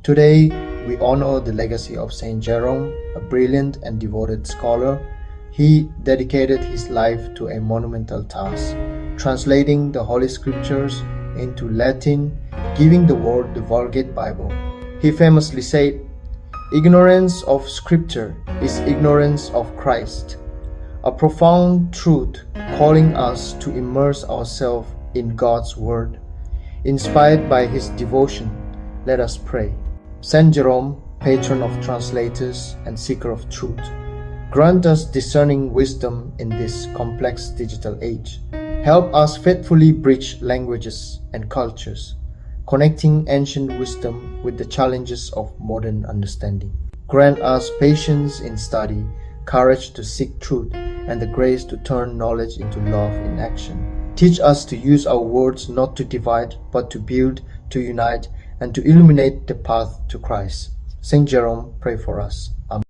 Today, we honor the legacy of Saint Jerome, a brilliant and devoted scholar. He dedicated his life to a monumental task, translating the Holy Scriptures into Latin, giving the world the Vulgate Bible. He famously said, "Ignorance of Scripture is ignorance of Christ," a profound truth calling us to immerse ourselves in God's Word. Inspired by his devotion, let us pray. Saint Jerome, patron of translators and seeker of truth, grant us discerning wisdom in this complex digital age. Help us faithfully bridge languages and cultures, connecting ancient wisdom with the challenges of modern understanding. Grant us patience in study, courage to seek truth, and the grace to turn knowledge into love in action. Teach us to use our words not to divide, but to build, to unite, and to illuminate the path to Christ. Saint Jerome, pray for us. Amen.